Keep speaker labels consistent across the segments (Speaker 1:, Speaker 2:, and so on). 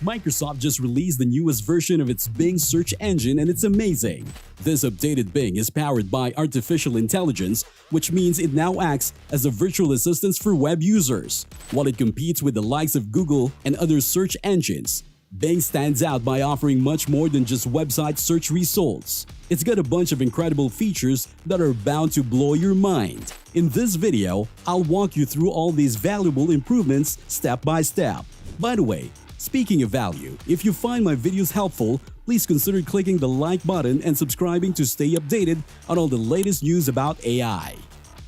Speaker 1: Microsoft just released the newest version of its Bing search engine and it's amazing. This updated Bing is powered by artificial intelligence, which means it now acts as a virtual assistant for web users. While it competes with the likes of Google and other search engines, Bing stands out by offering much more than just website search results. It's got a bunch of incredible features that are bound to blow your mind. In this video, I'll walk you through all these valuable improvements step by step. By the way, speaking of value, if you find my videos helpful, please consider clicking the like button and subscribing to stay updated on all the latest news about AI.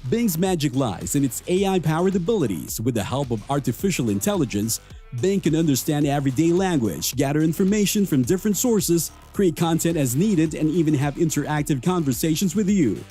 Speaker 1: Bing's magic lies in its AI-powered abilities. With the help of artificial intelligence, Bing can understand everyday language, gather information from different sources, create content as needed, and even have interactive conversations with you.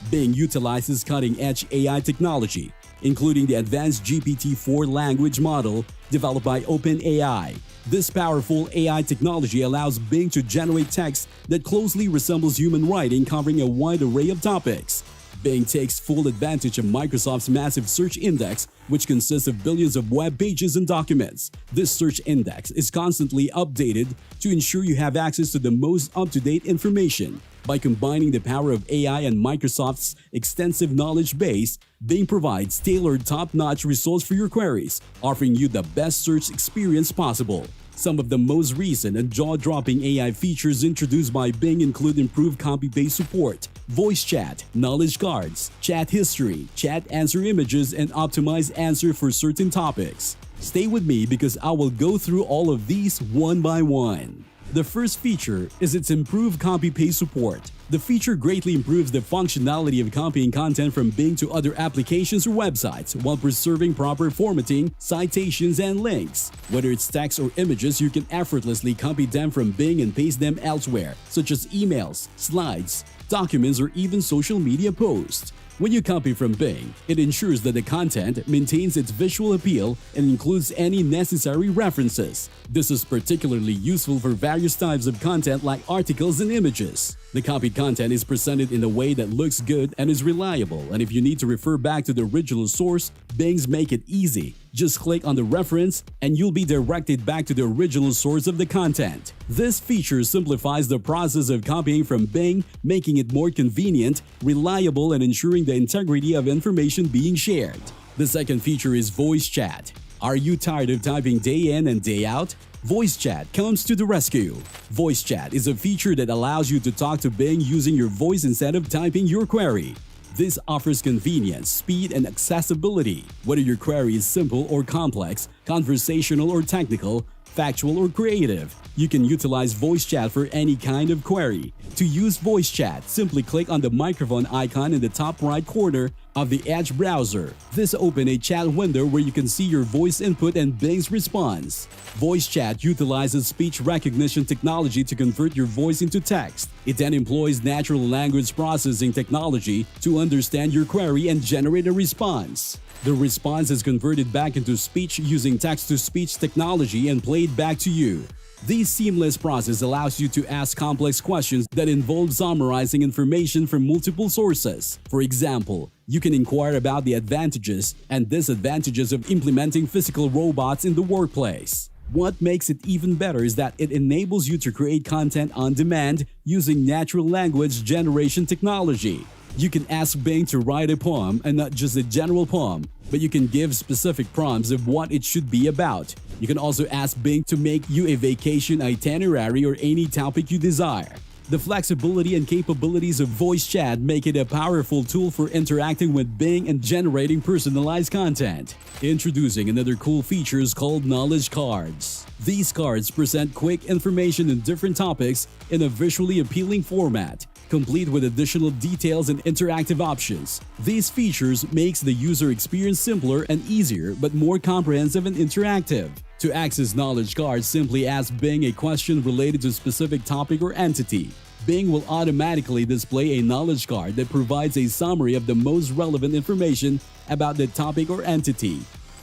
Speaker 1: Bing utilizes cutting-edge AI technology, including the advanced GPT-4 language model developed by OpenAI. This powerful AI technology allows Bing to generate text that closely resembles human writing, covering a wide array of topics. Bing takes full advantage of Microsoft's massive search index, which consists of billions of web pages and documents. This search index is constantly updated to ensure you have access to the most up-to-date information. By combining the power of AI and Microsoft's extensive knowledge base, Bing provides tailored top-notch results for your queries, offering you the best search experience possible. Some of the most recent and jaw-dropping AI features introduced by Bing include improved copy-paste support, voice chat, knowledge cards, chat history, chat answer images, and optimized answer for certain topics. Stay with me because I will go through all of these one by one. The first feature is its improved copy-paste support. The feature greatly improves the functionality of copying content from Bing to other applications or websites while preserving proper formatting, citations, and links. Whether it's text or images, you can effortlessly copy them from Bing and paste them elsewhere, such as emails, slides, documents, or even social media posts. When you copy from Bing, it ensures that the content maintains its visual appeal and includes any necessary references. This is particularly useful for various types of content like articles and images. The copied content is presented in a way that looks good and is reliable, and if you need to refer back to the original source, Bing's make it easy. Just click on the reference and you'll be directed back to the original source of the content. This feature simplifies the process of copying from Bing, making it more convenient, reliable, and ensuring the integrity of information being shared. The second feature is voice chat. Are you tired of typing day in and day out? Voice chat comes to the rescue. Voice chat is a feature that allows you to talk to Bing using your voice instead of typing your query. This offers convenience, speed, and accessibility. Whether your query is simple or complex, conversational or technical, factual or creative, you can utilize voice chat for any kind of query. To use voice chat, simply click on the microphone icon in the top right corner of the Edge browser. This opens a chat window where you can see your voice input and Bing's response. Voice chat utilizes speech recognition technology to convert your voice into text. It then employs natural language processing technology to understand your query and generate a response. The response is converted back into speech using text-to-speech technology and played back to you. This seamless process allows you to ask complex questions that involve summarizing information from multiple sources. For example, you can inquire about the advantages and disadvantages of implementing physical robots in the workplace. What makes it even better is that it enables you to create content on demand using natural language generation technology. You can ask Bing to write a poem, and not just a general poem, but you can give specific prompts of what it should be about. You can also ask Bing to make you a vacation itinerary or any topic you desire. The flexibility and capabilities of voice chat make it a powerful tool for interacting with Bing and generating personalized content. Introducing another cool feature called knowledge cards. These cards present quick information on different topics in a visually appealing format, complete with additional details and interactive options. These features makes the user experience simpler and easier, but more comprehensive and interactive. To access knowledge cards, simply ask Bing a question related to a specific topic or entity. Bing will automatically display a knowledge card that provides a summary of the most relevant information about the topic or entity.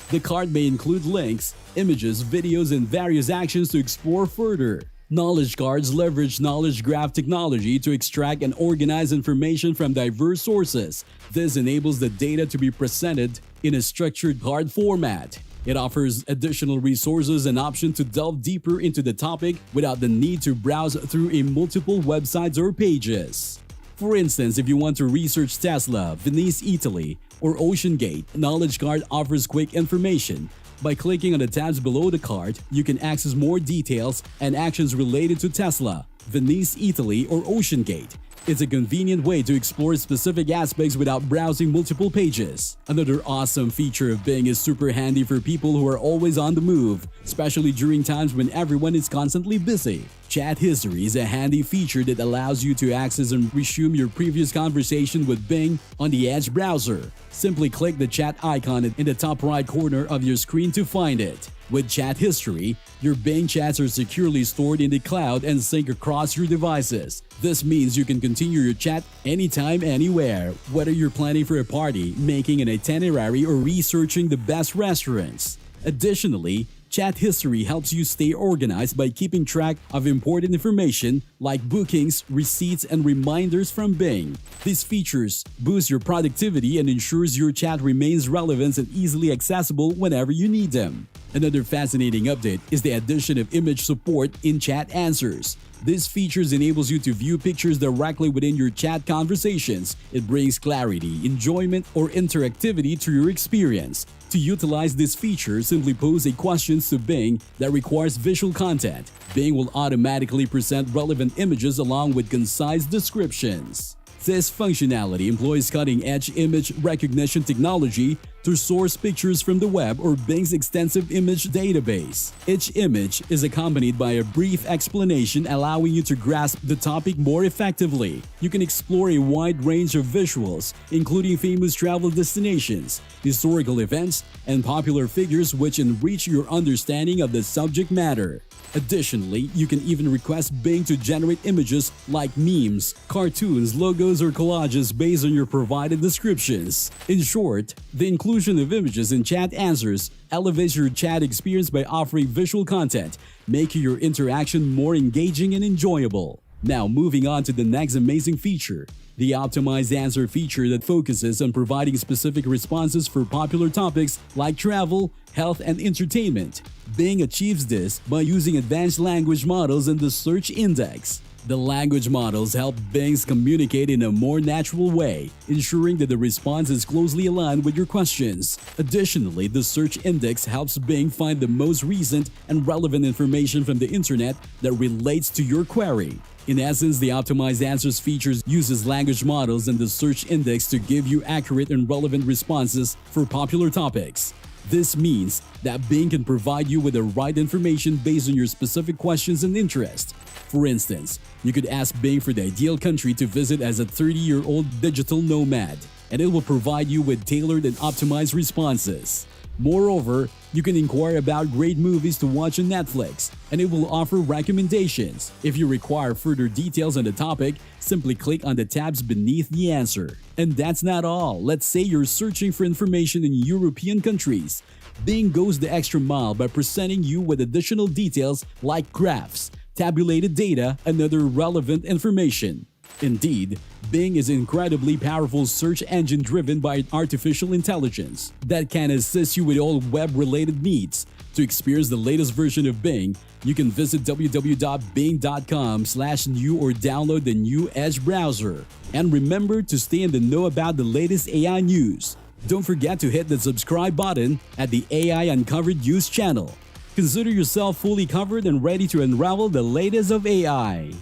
Speaker 1: The card may include links, images, videos, and various actions to explore further. Knowledge cards leverage knowledge graph technology to extract and organize information from diverse sources. This enables the data to be presented in a structured card format. It offers additional resources and options to delve deeper into the topic without the need to browse through a multiple websites or pages. For instance, if you want to research Tesla, Venice, Italy, or OceanGate, Knowledge Card offers quick information. By clicking on the tabs below the card, you can access more details and actions related to Tesla, Venice, Italy, or OceanGate. It's a convenient way to explore specific aspects without browsing multiple pages. Another awesome feature of Bing is super handy for people who are always on the move, especially during times when everyone is constantly busy. Chat History is a handy feature that allows you to access and resume your previous conversation with Bing on the Edge browser. Simply click the chat icon in the top right corner of your screen to find it. With Chat History, your Bing chats are securely stored in the cloud and sync across your devices. This means you can continue your chat anytime, anywhere, whether you're planning for a party, making an itinerary, or researching the best restaurants. Additionally, Chat History helps you stay organized by keeping track of important information like bookings, receipts, and reminders from Bing. These features boost your productivity and ensures your chat remains relevant and easily accessible whenever you need them. Another fascinating update is the addition of image support in Chat Answers. This feature enables you to view pictures directly within your chat conversations. It brings clarity, enjoyment, or interactivity to your experience. To utilize this feature, simply pose a question to Bing that requires visual content. Bing will automatically present relevant images along with concise descriptions. This functionality employs cutting-edge image recognition technology to source pictures from the web or Bing's extensive image database. Each image is accompanied by a brief explanation allowing you to grasp the topic more effectively. You can explore a wide range of visuals, including famous travel destinations, historical events, and popular figures which enrich your understanding of the subject matter. Additionally, you can even request Bing to generate images like memes, cartoons, logos, or collages based on your provided descriptions. In short, the inclusion of images in Chat Answers elevates your chat experience by offering visual content, making your interaction more engaging and enjoyable. Now, moving on to the next amazing feature, the Optimized Answer feature that focuses on providing specific responses for popular topics like travel, health, and entertainment. Bing achieves this by using advanced language models and the search index. The language models help Bings communicate in a more natural way, ensuring that the response is closely aligned with your questions. Additionally, the search index helps Bing find the most recent and relevant information from the internet that relates to your query. In essence, the Optimized Answers feature uses language models and the search index to give you accurate and relevant responses for popular topics. This means that Bing can provide you with the right information based on your specific questions and interests. For instance, you could ask Bing for the ideal country to visit as a 30-year-old digital nomad, and it will provide you with tailored and optimized responses. Moreover, you can inquire about great movies to watch on Netflix, and it will offer recommendations. If you require further details on the topic, simply click on the tabs beneath the answer. And that's not all. Let's say you're searching for information in European countries. Bing goes the extra mile by presenting you with additional details like graphs, tabulated data, and other relevant information. Indeed, Bing is an incredibly powerful search engine driven by artificial intelligence that can assist you with all web-related needs. To experience the latest version of Bing, you can visit www.bing.com/new or download the new Edge browser. And remember to stay in the know about the latest AI news. Don't forget to hit the subscribe button at the AI Uncovered News channel. Consider yourself fully covered and ready to unravel the latest of AI.